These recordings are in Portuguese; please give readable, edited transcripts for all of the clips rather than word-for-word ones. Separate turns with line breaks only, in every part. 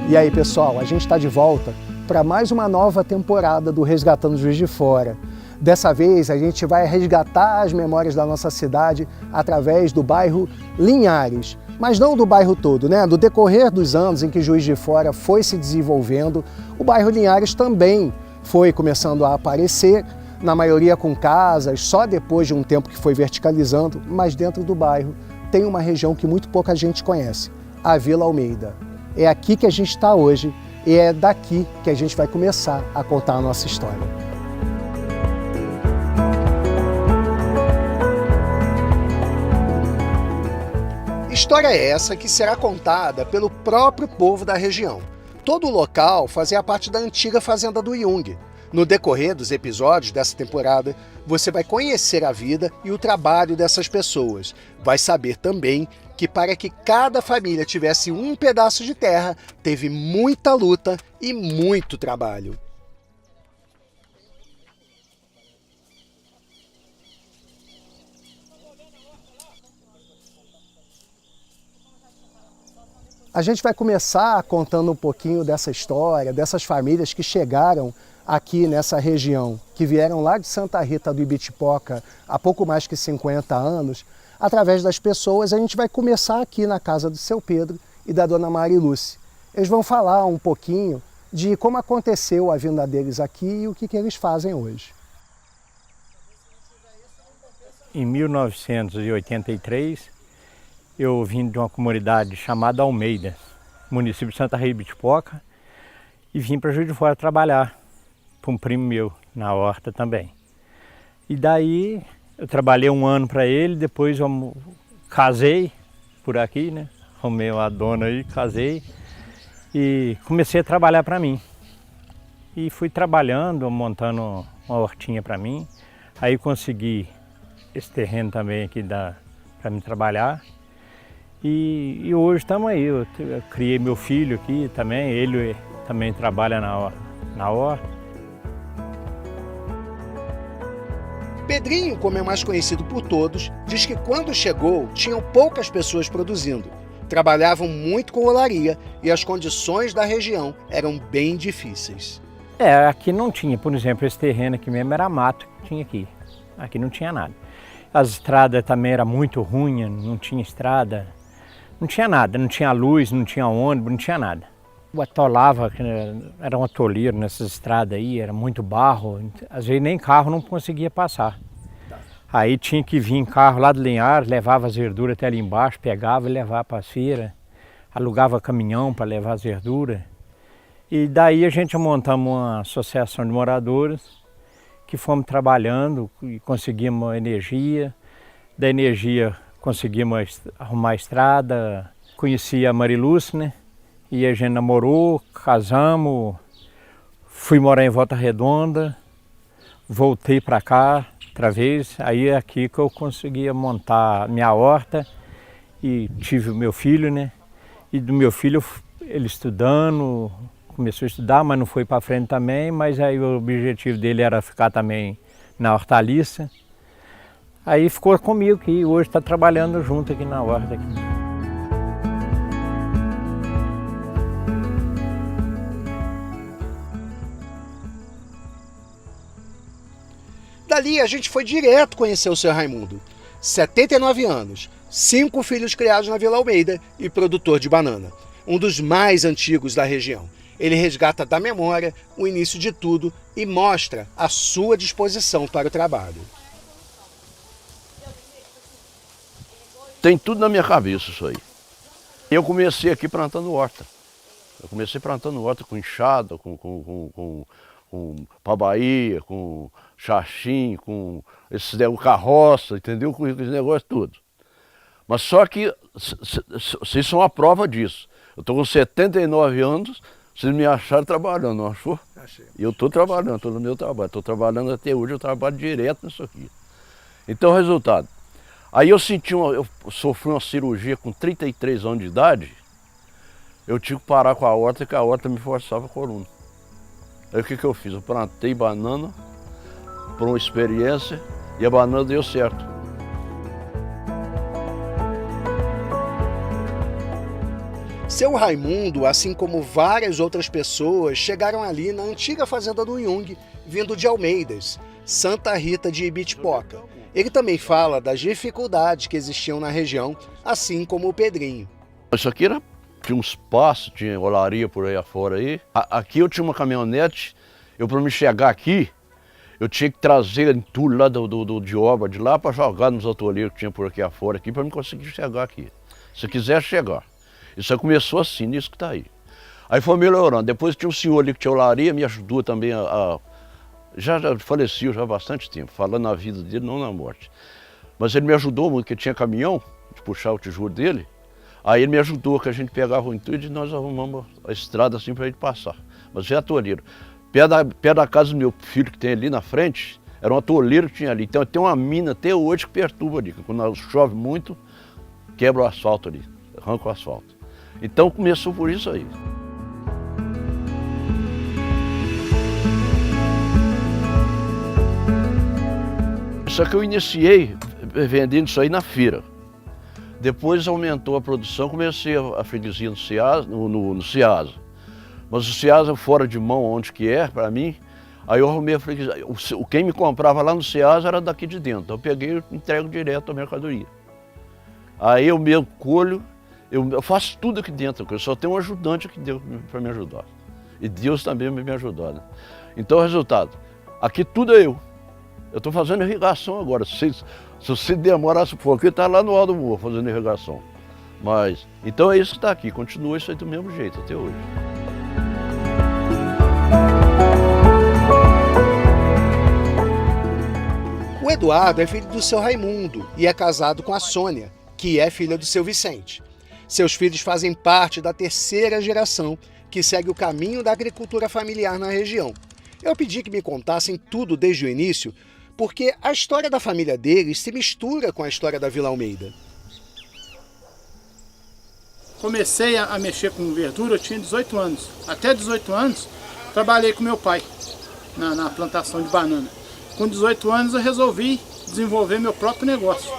E aí, pessoal, a gente está de volta para mais uma nova temporada do Resgatando Juiz de Fora. Dessa vez, a gente vai resgatar as memórias da nossa cidade através do bairro Linhares. Mas não do bairro todo, né? Do decorrer dos anos em que Juiz de Fora foi se desenvolvendo, o bairro Linhares também foi começando a aparecer, na maioria com casas, só depois de um tempo que foi verticalizando, mas dentro do bairro tem uma região que muito pouca gente conhece, a Vila Almeida. É aqui que a gente está hoje e é daqui que a gente vai começar a contar a nossa história. História é essa que será contada pelo próprio povo da região. Todo o local fazia parte da antiga fazenda do Jung. No decorrer dos episódios dessa temporada, você vai conhecer a vida e o trabalho dessas pessoas. Vai saber também que para que cada família tivesse um pedaço de terra, teve muita luta e muito trabalho. A gente vai começar contando um pouquinho dessa história, dessas famílias que chegaram aqui nessa região, que vieram lá de Santa Rita do Ibitipoca há pouco mais que 50 anos. Através das pessoas, a gente vai começar aqui na casa do seu Pedro e da dona Marilúcia. Eles vão falar um pouquinho de como aconteceu a vinda deles aqui e o que eles fazem hoje.
Em 1983, eu vim de uma comunidade chamada Almeida, município de Santa Rita do Ibitipoca, e vim para Juiz de Fora trabalhar para um primo meu na horta também. E daí eu trabalhei um ano para ele, depois eu casei por aqui, né? Arrumei uma dona aí, casei e comecei a trabalhar para mim. E fui trabalhando, montando uma hortinha para mim. Aí consegui esse terreno também aqui para me trabalhar. E hoje estamos aí, eu criei meu filho aqui também, ele também trabalha na horta.
Pedrinho, como é mais conhecido por todos, diz que quando chegou, tinham poucas pessoas produzindo. Trabalhavam muito com olaria e as condições da região eram bem difíceis.
Aqui não tinha, por exemplo, esse terreno aqui mesmo era mato que tinha aqui. Aqui não tinha nada. As estradas também eram muito ruins, não tinha estrada, não tinha nada, não tinha luz, não tinha ônibus, não tinha nada. Atolava, era um atoleiro nessas estradas aí, era muito barro, às vezes nem carro não conseguia passar. Aí tinha que vir carro lá de Linhares, levava as verduras até ali embaixo, pegava e levava para as feiras, alugava caminhão para levar as verduras. E daí a gente montamos uma associação de moradores, que fomos trabalhando e conseguimos energia. Da energia conseguimos arrumar a estrada, conheci a Marilúcia, né? E a gente namorou, casamos, fui morar em Volta Redonda, voltei para cá outra vez, aí é aqui que eu conseguia montar minha horta e tive o meu filho, né? E do meu filho, ele estudando, começou a estudar, mas não foi para frente também, mas aí o objetivo dele era ficar também na hortaliça. Aí ficou comigo aqui, hoje está trabalhando junto aqui na horta. Aqui.
Dali a gente foi direto conhecer o seu Raimundo. 79 anos, 5 filhos criados na Vila Almeida e produtor de banana. Um dos mais antigos da região. Ele resgata da memória o início de tudo e mostra a sua disposição para o trabalho.
Tem tudo na minha cabeça isso aí. Eu comecei aqui plantando horta. Eu comecei plantando horta com enxada, com pabaia, com xaxim, com carroça, entendeu? Com esse negócio tudo. Mas só que vocês são a prova disso. Eu estou com 79 anos, vocês me acharam trabalhando, não achou?
Achei.
E eu estou trabalhando, estou no meu trabalho. Estou trabalhando até hoje, eu trabalho direto nisso aqui. Então, resultado. Aí eu sofri uma cirurgia com 33 anos de idade, eu tive que parar com a horta, porque a horta me forçava a coluna. Aí o que eu fiz? Eu plantei banana por uma experiência e a banana deu certo.
Seu Raimundo, assim como várias outras pessoas, chegaram ali na antiga fazenda do Jung, vindo de Almeidas, Santa Rita de Ibitipoca. Ele também fala das dificuldades que existiam na região, assim como o Pedrinho.
Isso aqui tinha uns passos, tinha olaria por aí afora aí. Aqui eu tinha uma caminhonete, para me chegar aqui, eu tinha que trazer tudo lá de obra de lá para jogar nos atoleiros que tinha por aqui afora, para me conseguir chegar aqui. Se quiser chegar. Isso aí começou assim, nisso que está aí. Aí foi melhorando. Depois tinha um senhor ali que tinha olaria, me ajudou também já faleceu já há bastante tempo, falando na vida dele, não na morte. Mas ele me ajudou muito, porque tinha caminhão, de puxar o tijolo dele. Aí ele me ajudou, que a gente pegava o intuito e nós arrumamos a estrada assim para ele passar. Mas é atoleiro. Perto da casa do meu filho que tem ali na frente, era um atoleiro que tinha ali. Então tem uma mina até hoje que perturba ali. Quando chove muito, quebra o asfalto ali, arranca o asfalto. Então começou por isso aí. Só que eu iniciei vendendo isso aí na feira. Depois aumentou a produção, comecei a freguesia no Ceasa. Mas o Ceasa fora de mão, onde que é, para mim, aí eu arrumei a freguesia. Quem me comprava lá no Ceasa era daqui de dentro. Então eu peguei e entrego direto a mercadoria. Aí eu mesmo colho, eu faço tudo aqui dentro, eu só tenho um ajudante aqui dentro para me ajudar. E Deus também me ajudar, né? Então o resultado, aqui tudo é eu. Eu estou fazendo irrigação agora. Se você demorasse um pouquinho, está lá no alto do morro fazendo irrigação. Mas, então é isso que está aqui, continua isso aí do mesmo jeito até hoje.
O Eduardo é filho do seu Raimundo e é casado com a Sônia, que é filha do seu Vicente. Seus filhos fazem parte da terceira geração que segue o caminho da agricultura familiar na região. Eu pedi que me contassem tudo desde o início, porque a história da família deles se mistura com a história da Vila Almeida.
Comecei a mexer com verdura, eu tinha 18 anos. Até 18 anos, trabalhei com meu pai na plantação de banana. Com 18 anos, eu resolvi desenvolver meu próprio negócio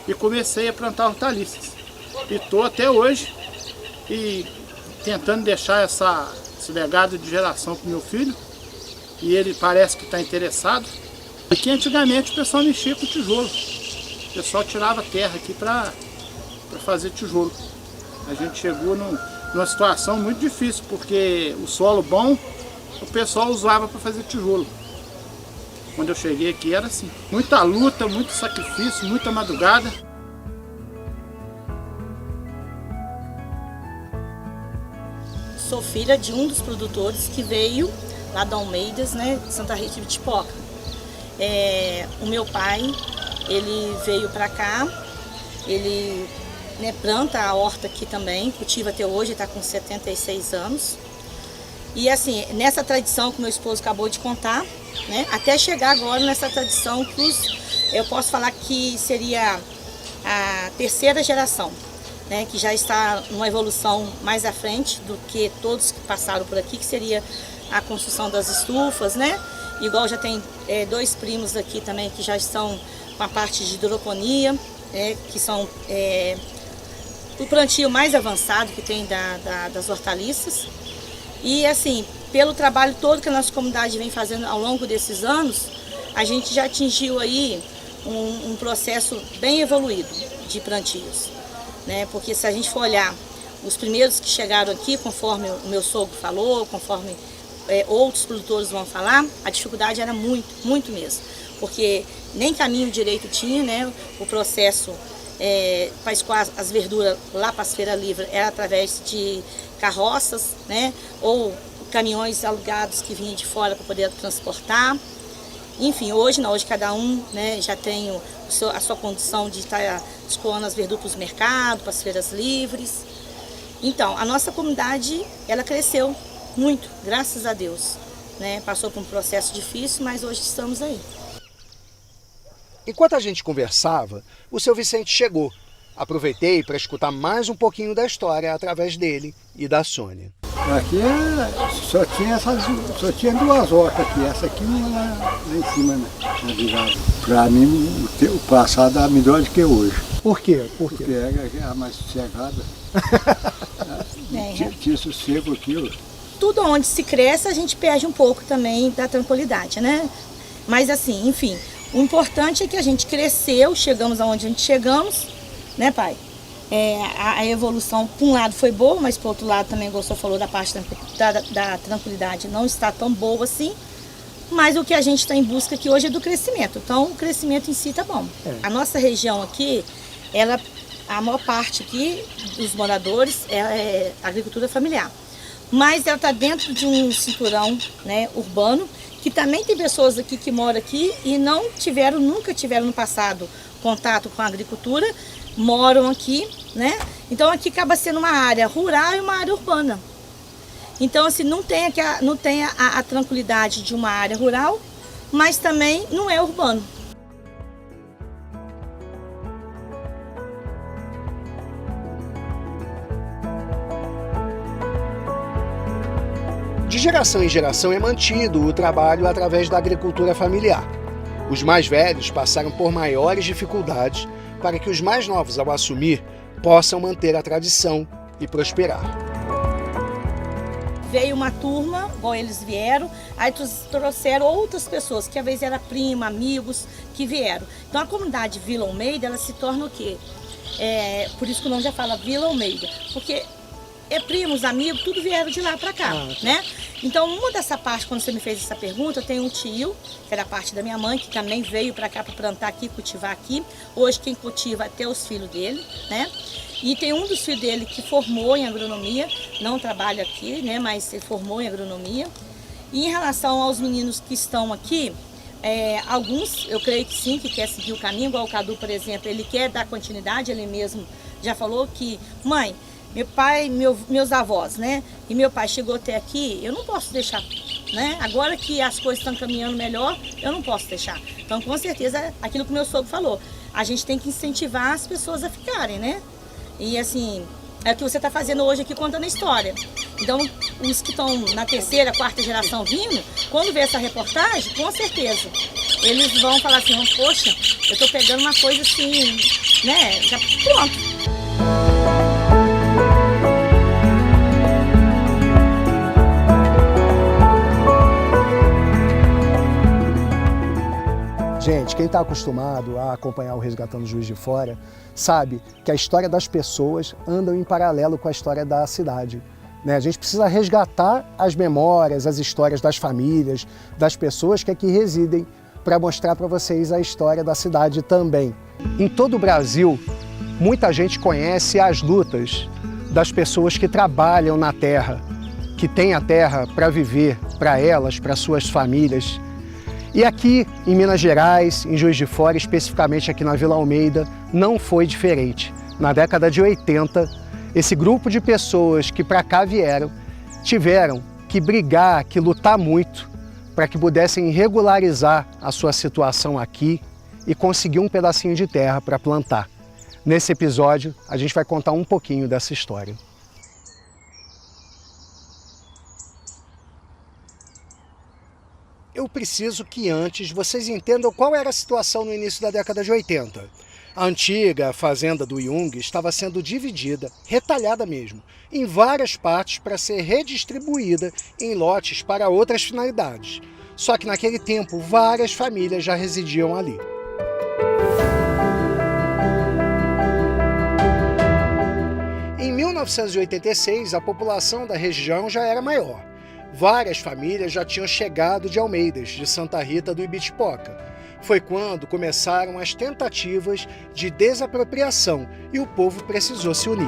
e comecei a plantar hortaliças. E estou até hoje e tentando deixar esse legado de geração para o meu filho. E ele parece que está interessado. Aqui antigamente o pessoal mexia com tijolo. O pessoal tirava terra aqui para fazer tijolo. A gente chegou numa situação muito difícil, porque o solo bom o pessoal usava para fazer tijolo. Quando eu cheguei aqui era assim. Muita luta, muito sacrifício, muita madrugada.
Sou filha de um dos produtores que veio lá da Almeidas, né, Santa Rita de Ibitipoca. O meu pai, ele veio para cá, ele planta a horta aqui também, cultiva até hoje, está com 76 anos. E assim, nessa tradição que meu esposo acabou de contar, né, até chegar agora nessa tradição que eu posso falar que seria a terceira geração, né, que já está numa evolução mais à frente do que todos que passaram por aqui, que seria a construção das estufas, né? Igual já tem dois primos aqui também que já estão com a parte de hidroponia, que são o plantio mais avançado que tem das hortaliças. E assim, pelo trabalho todo que a nossa comunidade vem fazendo ao longo desses anos, a gente já atingiu aí um processo bem evoluído de plantios, né? Porque se a gente for olhar os primeiros que chegaram aqui, conforme o meu sogro falou, conforme outros produtores vão falar, a dificuldade era muito, muito mesmo. Porque nem caminho direito tinha, né? O processo para escoar as verduras lá para as feiras livres era através de carroças, né? Ou caminhões alugados que vinham de fora para poder transportar. Enfim, hoje não, hoje cada um, né, já tem a sua condição de estar escoando as verduras para os mercados, para as feiras livres. Então, a nossa comunidade, ela cresceu muito, graças a Deus, né? Passou por um processo difícil, mas hoje estamos aí.
Enquanto a gente conversava, o seu Vicente chegou. Aproveitei para escutar mais um pouquinho da história através dele e da Sônia.
Aqui só tinha duas hortas aqui, essa aqui lá em cima, né, na virada. Para mim, o passado é melhor do que hoje.
Por quê?
Porque é a mais sossegada. tinha sossego aqui, ó.
Tudo onde se cresce, a gente perde um pouco também da tranquilidade, né? Mas assim, enfim, o importante é que a gente cresceu, chegamos aonde a gente chegamos, né, pai? A evolução, por um lado, foi boa, mas por outro lado também, como você falou, da parte da tranquilidade não está tão boa assim. Mas o que a gente está em busca aqui hoje é do crescimento. Então, o crescimento em si está bom. A nossa região aqui, a maior parte aqui dos moradores é agricultura familiar. Mas ela está dentro de um cinturão, né, urbano, que também tem pessoas aqui que moram aqui e nunca tiveram no passado contato com a agricultura, moram aqui, né? Então aqui acaba sendo uma área rural e uma área urbana. Então assim, não tem a tranquilidade de uma área rural, mas também não é urbano.
De geração em geração é mantido o trabalho através da agricultura familiar. Os mais velhos passaram por maiores dificuldades para que os mais novos, ao assumir, possam manter a tradição e prosperar.
Veio uma turma, igual eles vieram, aí trouxeram outras pessoas, que às vezes era prima, amigos, que vieram. Então a comunidade Vila Almeida, ela se torna o quê? Por isso que o nome já fala Vila Almeida, porque primos, amigos, tudo vieram de lá para cá, né? Então, uma dessa parte, quando você me fez essa pergunta, eu tenho um tio, que era parte da minha mãe, que também veio para cá para plantar aqui, cultivar aqui. Hoje quem cultiva é até os filhos dele, né? E tem um dos filhos dele que formou em agronomia, não trabalha aqui, né? Mas ele formou em agronomia. E em relação aos meninos que estão aqui, alguns, eu creio que sim, que quer seguir o caminho, igual o Cadu, por exemplo, ele quer dar continuidade, ele mesmo já falou que, mãe, meu pai, meus avós, né? E meu pai chegou até aqui, eu não posso deixar, né? Agora que as coisas estão caminhando melhor, eu não posso deixar. Então, com certeza, aquilo que o meu sogro falou, a gente tem que incentivar as pessoas a ficarem, né? E assim, é o que você está fazendo hoje aqui, contando a história. Então, os que estão na terceira, quarta geração vindo, quando vê essa reportagem, com certeza, eles vão falar assim, poxa, eu estou pegando uma coisa assim, né? Já pronto.
Gente, quem está acostumado a acompanhar o Resgatando Juiz de Fora sabe que a história das pessoas anda em paralelo com a história da cidade, né? A gente precisa resgatar as memórias, as histórias das famílias, das pessoas que aqui residem, para mostrar para vocês a história da cidade também. Em todo o Brasil, muita gente conhece as lutas das pessoas que trabalham na terra, que têm a terra para viver, para elas, para suas famílias. E aqui em Minas Gerais, em Juiz de Fora, especificamente aqui na Vila Almeida, não foi diferente. Na década de 80, esse grupo de pessoas que para cá vieram, tiveram que brigar, que lutar muito para que pudessem regularizar a sua situação aqui e conseguir um pedacinho de terra para plantar. Nesse episódio, a gente vai contar um pouquinho dessa história. Eu preciso que antes vocês entendam qual era a situação no início da década de 80. A antiga fazenda do Jung estava sendo dividida, retalhada mesmo, em várias partes para ser redistribuída em lotes para outras finalidades. Só que naquele tempo várias famílias já residiam ali. Em 1986, a população da região já era maior. Várias famílias já tinham chegado de Almeidas, de Santa Rita do Ibitipoca. Foi quando começaram as tentativas de desapropriação e o povo precisou se unir.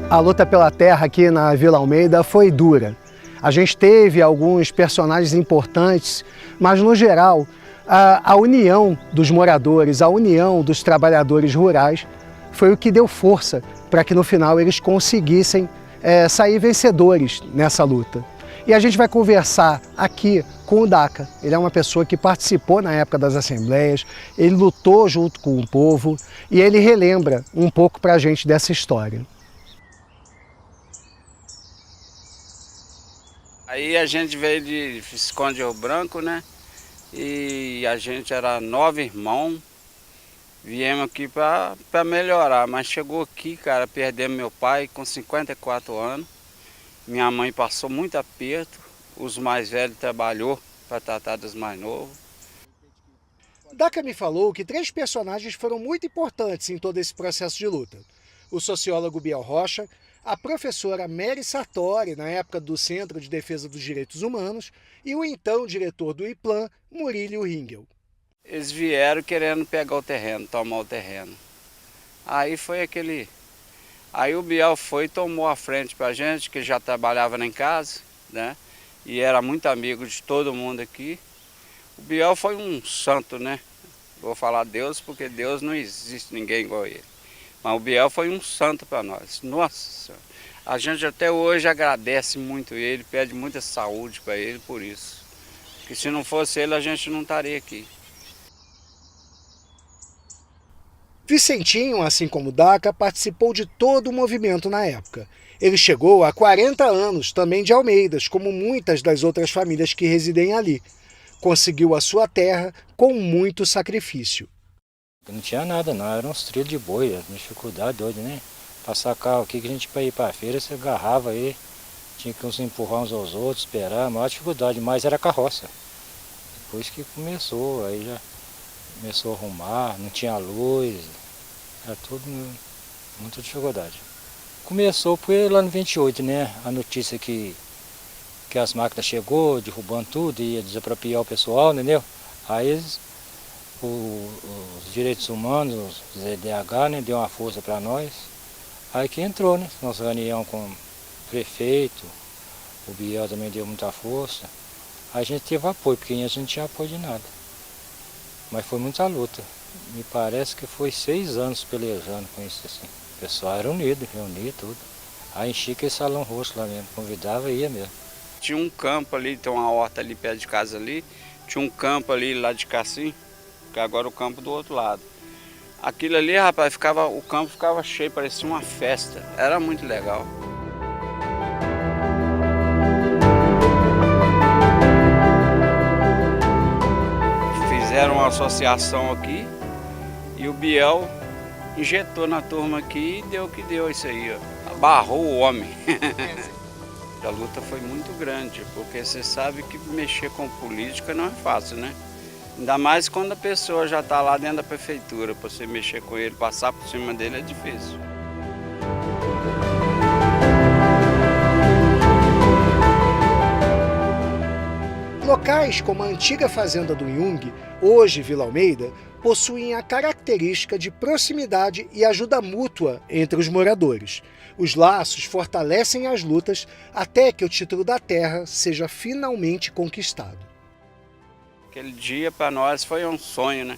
A luta pela terra aqui na Vila Almeida foi dura. A gente teve alguns personagens importantes, mas no geral, a união dos moradores, a união dos trabalhadores rurais foi o que deu força para que no final eles conseguissem sair vencedores nessa luta. E a gente vai conversar aqui com o Daca. Ele é uma pessoa que participou na época das assembleias, ele lutou junto com o povo e ele relembra um pouco para a gente dessa história.
Aí a gente veio de Visconde Rio Branco, né? E a gente era 9 irmãos. Viemos aqui para melhorar, mas chegou aqui, cara, perdemos meu pai com 54 anos. Minha mãe passou muito aperto, os mais velhos trabalhou para tratar dos mais novos.
Daca me falou que 3 personagens foram muito importantes em todo esse processo de luta. O sociólogo Biel Rocha, a professora Mary Sartori, na época do Centro de Defesa dos Direitos Humanos, e o então diretor do IPLAN, Murilo Ringel.
Eles vieram querendo pegar o terreno, tomar o terreno. Aí foi aquele... Aí o Biel foi e tomou a frente pra gente, que já trabalhava lá em casa, né? E era muito amigo de todo mundo aqui. O Biel foi um santo, né? Vou falar Deus porque Deus não existe ninguém igual a ele. Mas o Biel foi um santo para nós. Nossa, a gente até hoje agradece muito ele, pede muita saúde para ele por isso. Porque se não fosse ele, a gente não estaria aqui.
Vicentinho, assim como Daca, participou de todo o movimento na época. Ele chegou há 40 anos, também de Almeidas, como muitas das outras famílias que residem ali. Conseguiu a sua terra com muito sacrifício.
Não tinha nada não, eram uns trilhos de boi, dificuldade doida, né? Para sacar o que a gente para ir para a feira, você agarrava aí, tinha que uns empurrar uns aos outros, esperar, a maior dificuldade, mas era carroça. Depois que começou, aí já começou a arrumar, não tinha luz, era tudo muita dificuldade. Começou foi lá no 28, né? A notícia que as máquinas chegou, derrubando tudo, ia desapropriar o pessoal, entendeu? Aí os direitos humanos, os ZDH, né, deu uma força para nós. Aí que entrou, né? Nossa reunião com o prefeito, o Biel também deu muita força. Aí a gente teve apoio, porque antes não tinha apoio de nada. Mas foi muita luta. Me parece que foi 6 anos pelejando com isso assim. O pessoal era unido, reunia tudo. Aí enchia aquele salão roxo lá mesmo, convidava e ia mesmo.
Tinha um campo ali, tem uma horta ali perto de casa ali. Tinha um campo ali lá de Cassim, que agora é o campo do outro lado. Aquilo ali, rapaz, o campo ficava cheio, parecia uma festa. Era muito legal. Fizeram uma associação aqui e o Biel injetou na turma aqui e deu o que deu isso aí, ó. Abarrou o homem. A luta foi muito grande, porque você sabe que mexer com política não é fácil, né? Ainda mais quando a pessoa já está lá dentro da prefeitura, para você mexer com ele, passar por cima dele é difícil.
Locais como a antiga fazenda do Jung, hoje Vila Almeida, possuem a característica de proximidade e ajuda mútua entre os moradores. Os laços fortalecem as lutas até que o título da terra seja finalmente conquistado.
Aquele dia para nós foi um sonho, né?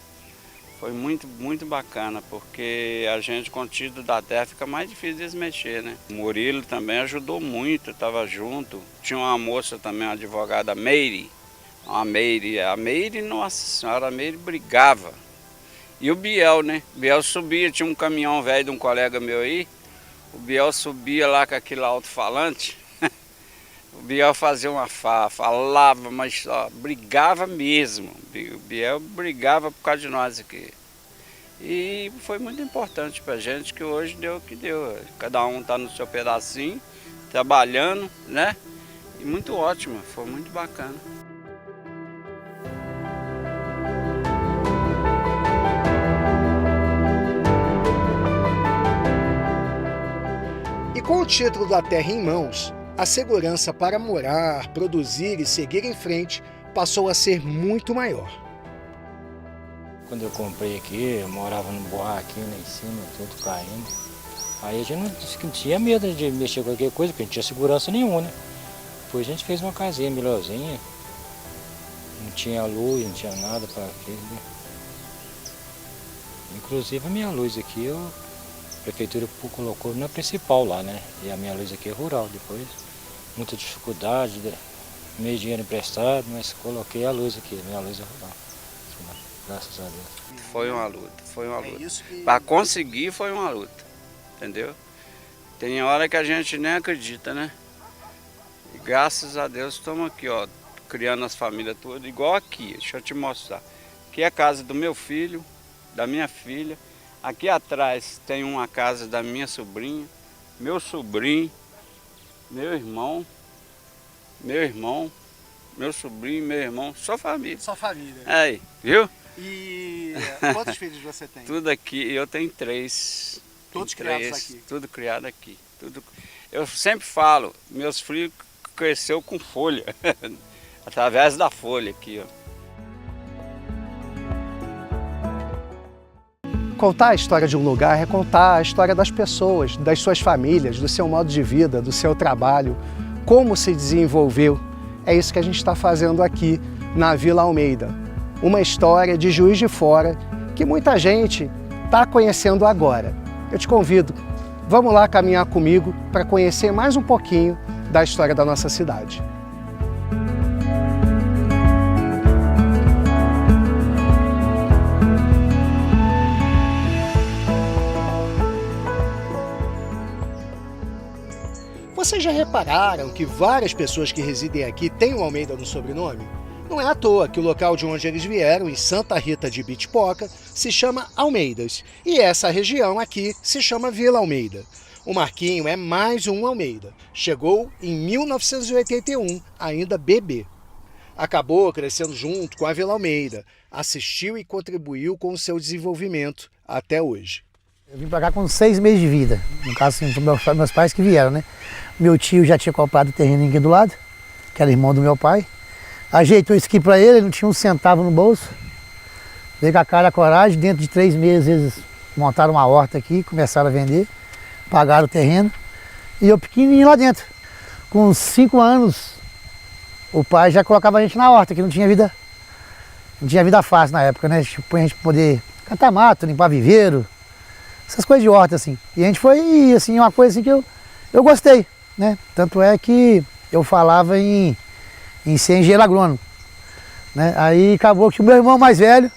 Foi muito, muito bacana, porque a gente com o título da terra fica mais difícil de mexer, né? O Murilo também ajudou muito, estava junto. Tinha uma moça também, uma advogada, Meire. A Meire, nossa senhora, a Meire brigava. E o Biel, né? O Biel subia, tinha um caminhão velho de um colega meu aí. O Biel subia lá com aquele alto-falante. O Biel fazia uma falava, mas ó, brigava mesmo. O Biel brigava por causa de nós aqui. E foi muito importante pra gente, que hoje deu o que deu. Cada um tá no seu pedacinho, trabalhando, né? E muito ótimo, foi muito bacana.
E com o título da terra em mãos, a segurança para morar, produzir e seguir em frente passou a ser muito maior.
Quando eu comprei aqui, eu morava num barraquinho lá em cima, tudo caindo. Aí a gente não tinha medo de mexer com qualquer coisa, porque não tinha segurança nenhuma, né? Depois a gente fez uma casinha melhorzinha, não tinha luz, não tinha nada para aquilo, né? Inclusive a minha luz aqui, a prefeitura colocou na principal lá, né? E a minha luz aqui é rural, depois muita dificuldade, meio dinheiro emprestado, mas coloquei a luz aqui, minha luz é rural. Graças a Deus.
Foi uma luta, foi uma luta. Para conseguir foi uma luta, entendeu? Tem hora que a gente nem acredita, né? E graças a Deus estamos aqui, ó, criando as famílias todas, igual aqui, deixa eu te mostrar. Aqui é a casa do meu filho, da minha filha. Aqui atrás tem uma casa da minha sobrinha, meu sobrinho, meu irmão, meu sobrinho, meu irmão, só família.
Só família.
Aí, viu?
E quantos filhos você tem?
Tudo aqui, eu tenho 3.
Todos
Tenho
criados aqui?
Tudo criado aqui. Eu sempre falo, meus filhos cresceu com folha, através da folha aqui, ó.
Contar a história de um lugar é contar a história das pessoas, das suas famílias, do seu modo de vida, do seu trabalho, como se desenvolveu. É isso que a gente está fazendo aqui na Vila Almeida. Uma história de Juiz de Fora que muita gente está conhecendo agora. Eu te convido, vamos lá caminhar comigo para conhecer mais um pouquinho da história da nossa cidade. Vocês já repararam que várias pessoas que residem aqui têm o Almeida no sobrenome? Não é à toa que o local de onde eles vieram, em Santa Rita de Ibitipoca, se chama Almeidas. E essa região aqui se chama Vila Almeida. O Marquinho é mais um Almeida. Chegou em 1981, ainda bebê. Acabou crescendo junto com a Vila Almeida, assistiu e contribuiu com o seu desenvolvimento até hoje.
Eu vim pra cá com 6 meses de vida, no caso assim, meus pais que vieram, né? Meu tio já tinha comprado o terreno aqui do lado, que era irmão do meu pai. Ajeitou isso aqui pra ele, ele não tinha um centavo no bolso. Veio com a cara e a coragem, dentro de 3 meses eles montaram uma horta aqui, começaram a vender, pagaram o terreno. E eu pequenininho lá dentro. Com 5 anos, o pai já colocava a gente na horta, que não tinha vida fácil na época, né? Tipo, a gente poder catar mato, limpar viveiro, essas coisas de horta, assim. E a gente foi, assim, uma coisa assim que eu gostei, né? Tanto é que eu falava em ser engenheiro agrônomo, né? Aí acabou que o meu irmão mais velho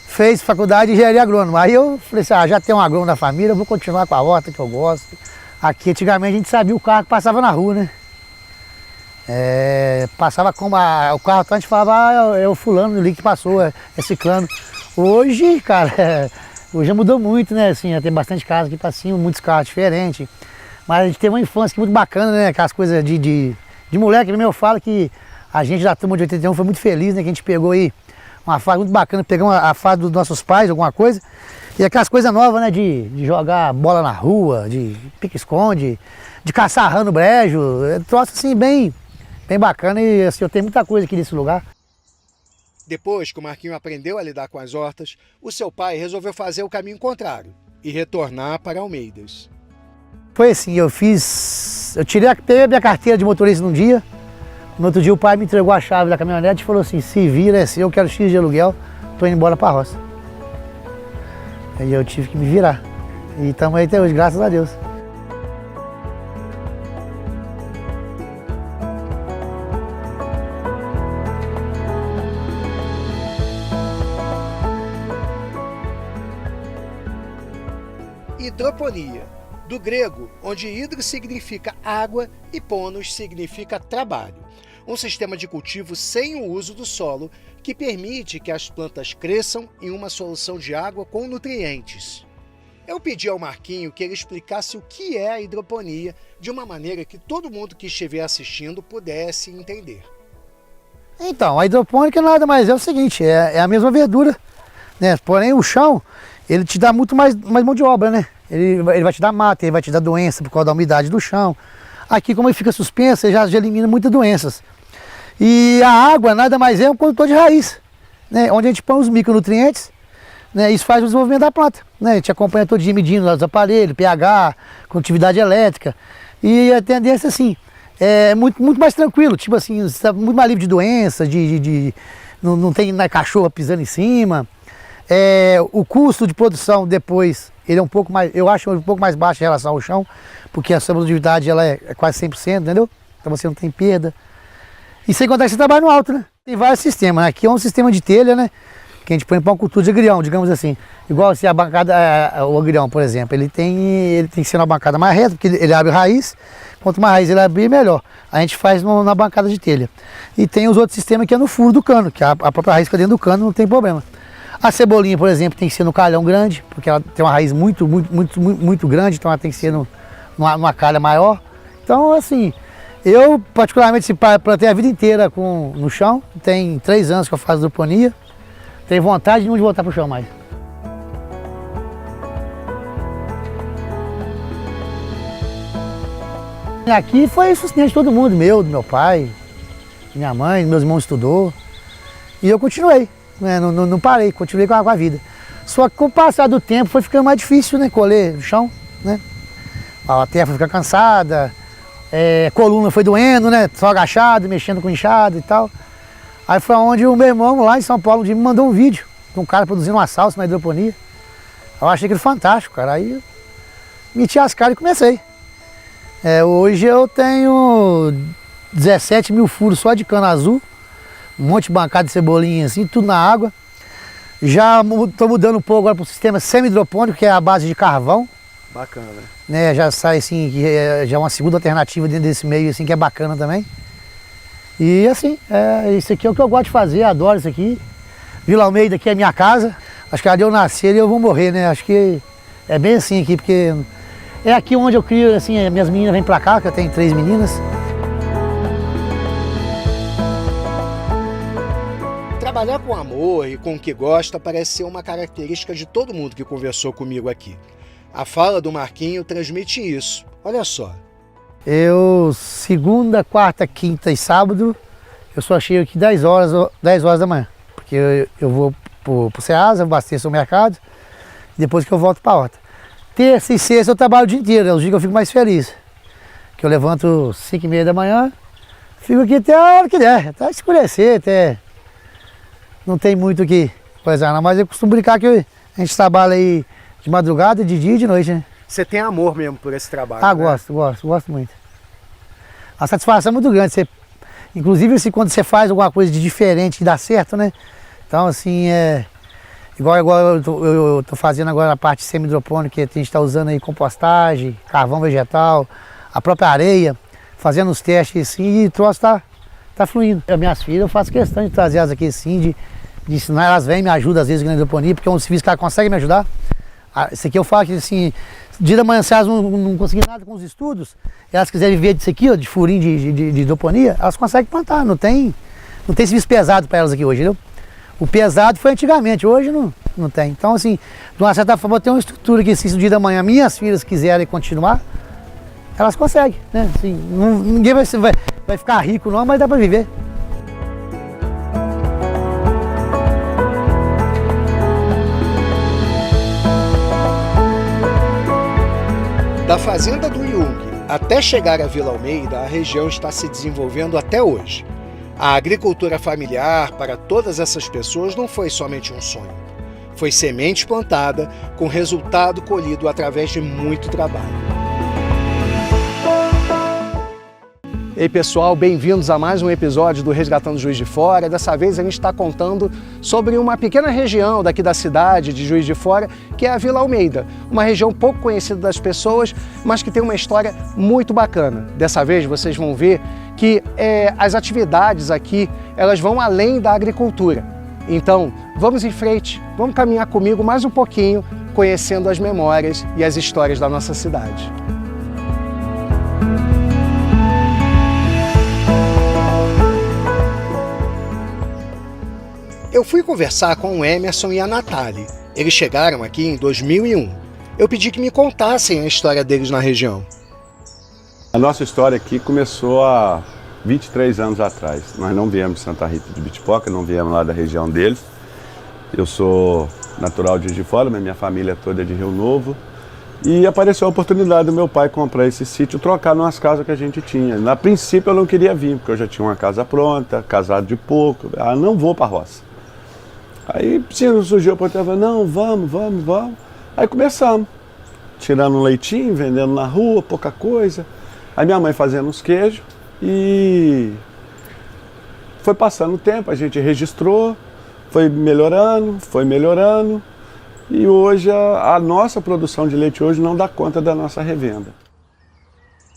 fez faculdade de engenharia agrônoma. Aí eu falei assim, já tem um agrônomo na família, eu vou continuar com a horta que eu gosto. Aqui antigamente a gente sabia o carro que passava na rua, né? Passava como o carro, então a gente falava, é o fulano ali que passou, é ciclano. Hoje, cara, hoje já mudou muito, né? Assim, tem bastante casa aqui pra cima, muitos carros diferentes. Mas a gente teve uma infância muito bacana, né? Aquelas coisas de moleque. Mesmo eu falo que a gente da turma de 81 foi muito feliz, né? Que a gente pegou aí uma fase muito bacana, pegamos a fase dos nossos pais, alguma coisa. E aquelas coisas novas, né? De jogar bola na rua, de pique-esconde, de caçar rã no brejo. Troço assim bem bacana e assim, eu tenho muita coisa aqui nesse lugar.
Depois que o Marquinho aprendeu a lidar com as hortas, o seu pai resolveu fazer o caminho contrário e retornar para Almeidas.
Foi assim, peguei a minha carteira de motorista num dia, no outro dia o pai me entregou a chave da caminhonete e falou assim, se vira, é seu, eu quero X de aluguel, tô indo embora para a roça. Aí eu tive que me virar. E estamos aí até hoje, graças a Deus.
Hidroponia, do grego, onde hidro significa água e ponos significa trabalho. Um sistema de cultivo sem o uso do solo que permite que as plantas cresçam em uma solução de água com nutrientes. Eu pedi ao Marquinho que ele explicasse o que é a hidroponia de uma maneira que todo mundo que estiver assistindo pudesse entender.
Então, a hidropônica nada mais é o seguinte, é a mesma verdura, né? Porém o chão, ele te dá muito mais mão de obra, né? Ele vai te dar mata, ele vai te dar doença por causa da umidade do chão. Aqui, como ele fica suspenso, ele já elimina muitas doenças. E a água nada mais é um condutor de raiz, né? Onde a gente põe os micronutrientes, né? Isso faz o desenvolvimento da planta, né? A gente acompanha todo dia medindo os aparelhos, pH, condutividade elétrica. E a tendência, assim, é muito mais tranquilo. Tipo assim, você está muito mais livre de doença, não tem cachorro pisando em cima. O custo de produção depois, ele é um pouco mais, eu acho um pouco mais baixo em relação ao chão, porque a sua produtividade ela é quase 100%, entendeu? Então você não tem perda. E sem contar que você trabalha no alto, né? Tem vários sistemas, né? Aqui é um sistema de telha, né? Que a gente põe para uma cultura de agrião, digamos assim. Igual assim, a bancada, o agrião, por exemplo, ele tem que ser uma bancada mais reta, porque ele abre raiz. Quanto mais raiz ele abrir, melhor. A gente faz na bancada de telha. E tem os outros sistemas que é no furo do cano, que a própria raiz fica dentro do cano, não tem problema. A cebolinha, por exemplo, tem que ser no calhão grande, porque ela tem uma raiz muito grande, então ela tem que ser numa calha maior. Então, assim, eu particularmente plantei a vida inteira no chão, tem 3 anos que eu faço hidroponia, tenho vontade de não voltar para o chão mais. Aqui foi sustento de todo mundo, do meu pai, minha mãe, meus irmãos estudou. E eu continuei, né? Não parei, continuei com a vida. Só que com o passar do tempo foi ficando mais difícil, né? Colher no chão, né? A terra foi ficando cansada, coluna foi doendo, né? Só agachado, mexendo com enxada e tal. Aí foi onde o meu irmão lá em São Paulo me mandou um vídeo de um cara produzindo uma salsa na hidroponia. Eu achei aquilo fantástico, cara. Aí eu meti as caras e comecei. Hoje eu tenho 17 mil furos só de cana azul, um monte de bancada de cebolinha assim, tudo na água. Já estou mudando um pouco agora para o sistema semi-hidropônico, que é a base de carvão.
Bacana.
Né, já sai assim, já é uma segunda alternativa dentro desse meio assim, que é bacana também. E assim, isso aqui é o que eu gosto de fazer, adoro isso aqui. Vila Almeida aqui é minha casa, acho que ali eu nascer e eu vou morrer, né? Acho que é bem assim aqui, porque é aqui onde eu crio, assim, minhas meninas vêm pra cá, que eu tenho 3 meninas.
Trabalhar com amor e com o que gosta parece ser uma característica de todo mundo que conversou comigo aqui. A fala do Marquinho transmite isso. Olha só.
Eu, segunda, quarta, quinta e sábado, eu só chego aqui 10 horas da manhã. Porque eu vou pro Ceasa, abasteço o mercado, depois que eu volto pra horta. Terça e sexta eu trabalho o dia inteiro, é os dias que eu fico mais feliz. Que eu levanto 5h30 da manhã, fico aqui até a hora que der, até escurecer, até... Não tem muito o que coisa não, mas eu costumo brincar que a gente trabalha aí de madrugada, de dia e de noite, né?
Você tem amor mesmo por esse trabalho,
Ah,
né?
gosto muito. A satisfação é muito grande, inclusive quando você faz alguma coisa de diferente que dá certo, né? Então assim, igual eu tô fazendo agora a parte semi-hidropônica, que a gente está usando aí compostagem, carvão vegetal, a própria areia, fazendo os testes assim, e o troço tá fluindo. As minhas filhas, eu faço questão de trazer elas aqui assim, de ensinar, elas vêm, me ajudam às vezes na hidroponia, porque é um serviço que elas conseguem me ajudar. Isso aqui eu falo que assim, dia da manhã se elas não conseguirem nada com os estudos, elas quiserem viver disso aqui, ó, de furinho de hidroponia, elas conseguem plantar, não tem serviço pesado para elas aqui hoje, entendeu? O pesado foi antigamente, hoje não tem. Então assim, de uma certa forma eu tenho uma estrutura que se no dia da manhã minhas filhas quiserem continuar, elas conseguem, né? Assim, ninguém vai ficar rico não, mas dá para viver.
Da fazenda do Jung até chegar à Vila Almeida, a região está se desenvolvendo até hoje. A agricultura familiar para todas essas pessoas não foi somente um sonho. Foi semente plantada com resultado colhido através de muito trabalho. Ei pessoal, bem-vindos a mais um episódio do Resgatando Juiz de Fora. Dessa vez a gente está contando sobre uma pequena região daqui da cidade de Juiz de Fora, que é a Vila Almeida. Uma região pouco conhecida das pessoas, mas que tem uma história muito bacana. Dessa vez vocês vão ver que as atividades aqui, elas vão além da agricultura. Então, vamos em frente, vamos caminhar comigo mais um pouquinho, conhecendo as memórias e as histórias da nossa cidade. Eu fui conversar com o Emerson e a Natália. Eles chegaram aqui em 2001. Eu pedi que me contassem a história deles na região.
A nossa história aqui começou há 23 anos atrás. Nós não viemos de Santa Rita de Bitipoca, não viemos lá da região deles. Eu sou natural de Juiz de Fora, mas minha família toda é de Rio Novo. E apareceu a oportunidade do meu pai comprar esse sítio, trocar nas casas que a gente tinha. Na princípio eu não queria vir, porque eu já tinha uma casa pronta, casado de pouco. Não vou para a roça. Aí surgiu a oportunidade, não, vamos. Aí começamos, tirando um leitinho, vendendo na rua, pouca coisa. Aí minha mãe fazendo uns queijos e foi passando o tempo, a gente registrou, foi melhorando. E hoje a nossa produção de leite hoje não dá conta da nossa revenda.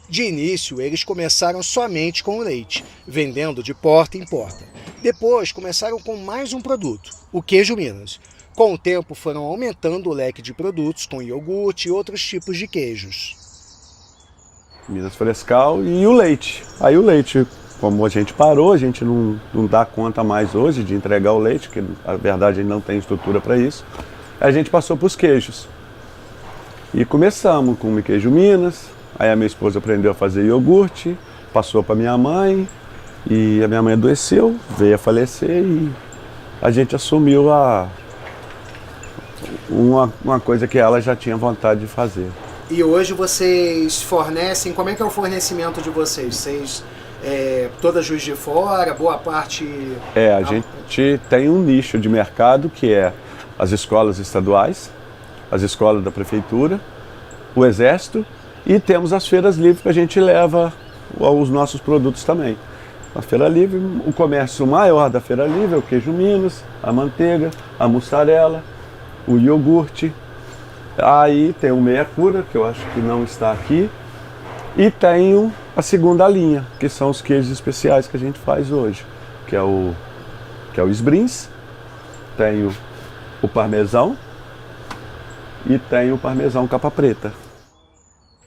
De início, eles começaram somente com o leite, vendendo de porta em porta. Depois, começaram com mais um produto, o queijo Minas. Com o tempo foram aumentando o leque de produtos com iogurte e outros tipos de queijos.
Minas Frescal e o leite. Aí o leite, como a gente parou, a gente não dá conta mais hoje de entregar o leite, que na verdade a gente não tem estrutura para isso. A gente passou para os queijos. E começamos com o queijo Minas, aí a minha esposa aprendeu a fazer iogurte, passou para minha mãe, e a minha mãe adoeceu, veio a falecer e a gente assumiu uma coisa que ela já tinha vontade de fazer.
E hoje vocês fornecem, como é que é o fornecimento de vocês? Vocês, toda Juiz de Fora, boa parte...
A gente tem um nicho de mercado que é as escolas estaduais, as escolas da prefeitura, o exército, e temos as feiras livres que a gente leva os nossos produtos também. A Feira Livre, o comércio maior da Feira Livre é o queijo Minas, a manteiga, a mussarela, o iogurte. Aí tem o Meia Cura, que eu acho que não está aqui, e tenho a segunda linha, que são os queijos especiais que a gente faz hoje, que é o Sbrins, tenho o parmesão e tenho o parmesão capa preta.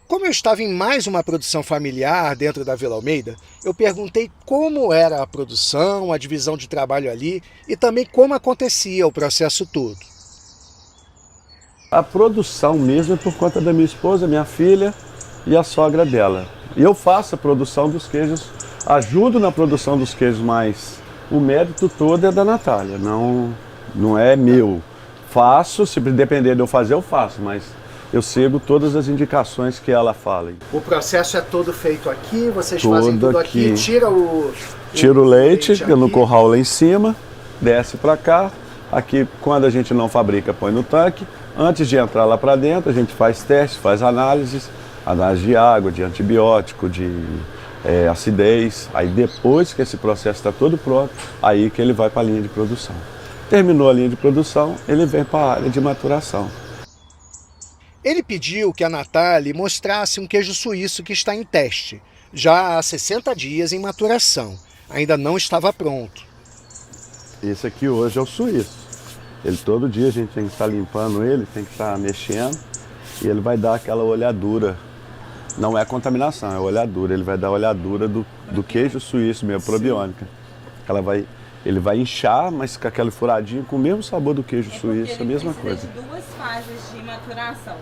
Como eu estava em mais uma produção familiar dentro da Vila Almeida, eu perguntei como era a produção, a divisão de trabalho ali e também como acontecia o processo todo.
A produção mesmo é por conta da minha esposa, minha filha e a sogra dela. Eu faço a produção dos queijos, ajudo na produção dos queijos, mas o mérito todo é da Natália, não é meu. Faço, se depender de eu fazer, eu faço, mas eu sigo todas as indicações que ela fala.
O processo é todo feito aqui, vocês fazem tudo aqui, tira o
leite no curral lá em cima, desce para cá. Aqui, quando a gente não fabrica, põe no tanque. Antes de entrar lá para dentro, a gente faz testes, faz análise de água, de antibiótico, de acidez. Aí depois que esse processo está todo pronto, aí que ele vai para a linha de produção. Terminou a linha de produção, ele vem para a área de maturação.
Ele pediu que a Natália mostrasse um queijo suíço que está em teste, já há 60 dias em maturação. Ainda não estava pronto.
Esse aqui hoje é o suíço. Ele todo dia a gente tem que estar limpando ele, tem que estar mexendo e ele vai dar aquela olhadura. Não é contaminação, é olhadura. Ele vai dar a olhadura do queijo suíço mesmo, probiônica. Ele vai inchar, mas com aquele furadinho, com o mesmo sabor do queijo suíço, a mesma coisa.
Ele precisa de duas fases de maturação.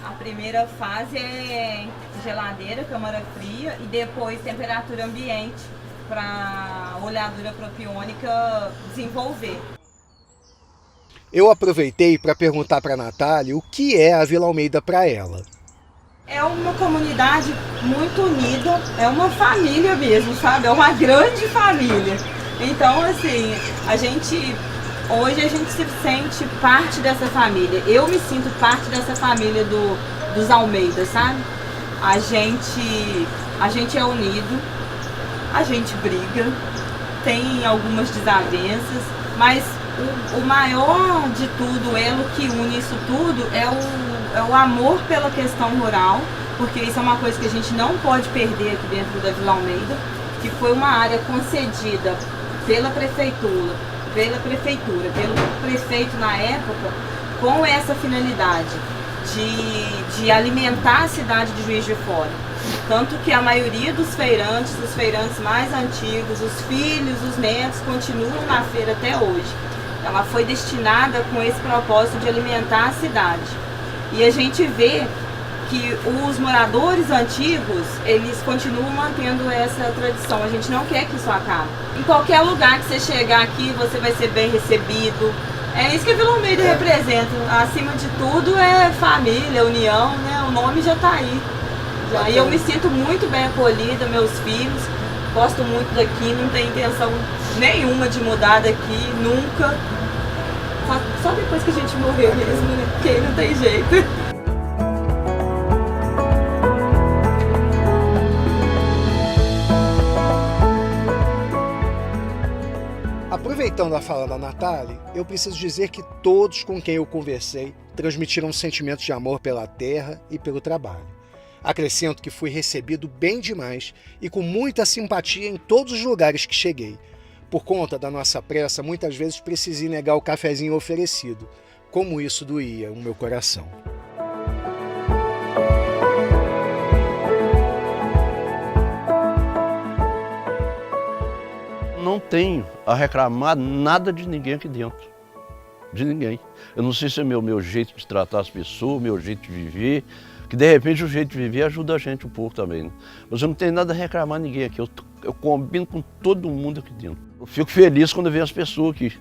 A primeira fase é geladeira, câmara fria, e depois temperatura ambiente, para a olhadura propiônica desenvolver.
Eu aproveitei para perguntar para a Natália o que é a Vila Almeida para ela.
É uma comunidade muito unida, é uma família mesmo, sabe? É uma grande família. Então, assim, hoje a gente se sente parte dessa família. Eu me sinto parte dessa família dos Almeida, sabe? A gente é unido, a gente briga, tem algumas desavenças, mas o maior de tudo, o elo que une isso tudo é o amor pela questão rural, porque isso é uma coisa que a gente não pode perder aqui dentro da Vila Almeida, que foi uma área concedida pela prefeitura, pelo prefeito na época, com essa finalidade de alimentar a cidade de Juiz de Fora. Tanto que a maioria dos feirantes, os feirantes mais antigos, os filhos, os netos, continuam na feira até hoje. Ela foi destinada com esse propósito de alimentar a cidade. E a gente vê que os moradores antigos, eles continuam mantendo essa tradição. A gente não quer que isso acabe. Em qualquer lugar que você chegar aqui, você vai ser bem recebido. É isso que a Vila Almeida representa. Acima de tudo é família, união, né? O nome já está aí. E eu me sinto muito bem acolhida, meus filhos. Gosto muito daqui, não tenho intenção nenhuma de mudar daqui, nunca. Só depois que a gente morrer mesmo, né? Porque aí não tem jeito.
Aproveitando a fala da Natália, eu preciso dizer que todos com quem eu conversei transmitiram sentimentos de amor pela terra e pelo trabalho. Acrescento que fui recebido bem demais e com muita simpatia em todos os lugares que cheguei. Por conta da nossa pressa, muitas vezes precisei negar o cafezinho oferecido. Como isso doía o meu coração.
Não tenho a reclamar nada de ninguém aqui dentro. De ninguém. Eu não sei se é meu jeito de tratar as pessoas, meu jeito de viver, que de repente o jeito de viver ajuda a gente um pouco também, né? Mas eu não tenho nada a reclamar de ninguém aqui. Eu combino com todo mundo aqui dentro. Eu fico feliz quando eu vejo as pessoas aqui.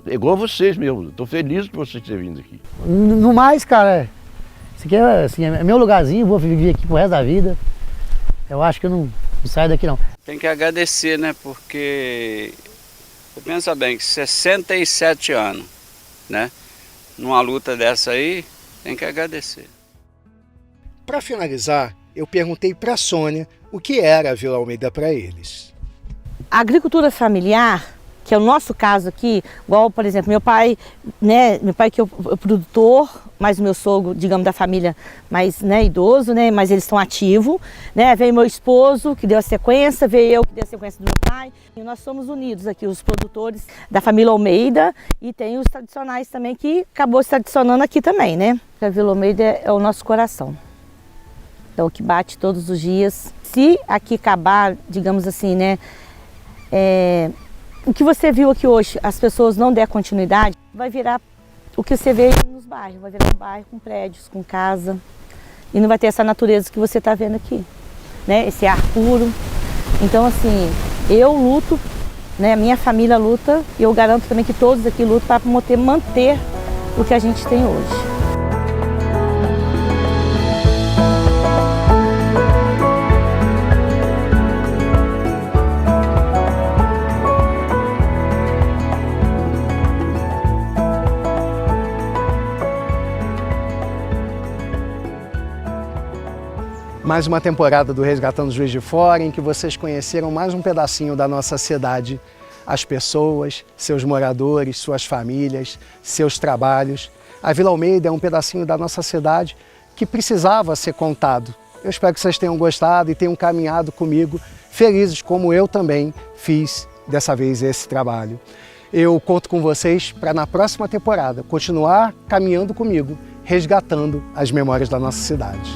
É igual vocês mesmo. Estou feliz de vocês terem vindo aqui.
No mais, cara, isso aqui é, assim, é meu lugarzinho, vou viver aqui pro resto da vida. Eu acho que eu não saio daqui não.
Tem que agradecer, né? Porque você pensa bem que 67 anos, né? Numa luta dessa aí, tem que agradecer.
Para finalizar, eu perguntei para a Sônia o que era a Vila Almeida para eles.
A agricultura familiar, que é o nosso caso aqui, igual, por exemplo, meu pai, né, que é o produtor, mas o meu sogro, digamos, da família mais, né, idoso, né, mas eles estão ativos, né, veio meu esposo, que deu a sequência, veio eu, que dei a sequência do meu pai, e nós somos unidos aqui, os produtores da família Almeida, e tem os tradicionais também, que acabou se tradicionando aqui também, né. A Vila Almeida é o nosso coração, é o que bate todos os dias. Se aqui acabar, digamos assim, né, o que você viu aqui hoje, as pessoas não der continuidade, vai virar o que você vê nos bairros, vai virar um bairro com prédios, com casa, e não vai ter essa natureza que você está vendo aqui, né? Esse ar puro. Então, assim, eu luto, né? Minha família luta, e eu garanto também que todos aqui lutam para manter o que a gente tem hoje.
Mais uma temporada do Resgatando Juiz de Fora, em que vocês conheceram mais um pedacinho da nossa cidade, as pessoas, seus moradores, suas famílias, seus trabalhos. A Vila Almeida é um pedacinho da nossa cidade que precisava ser contado. Eu espero que vocês tenham gostado e tenham caminhado comigo, felizes como eu também fiz dessa vez esse trabalho. Eu conto com vocês para na próxima temporada continuar caminhando comigo, resgatando as memórias da nossa cidade.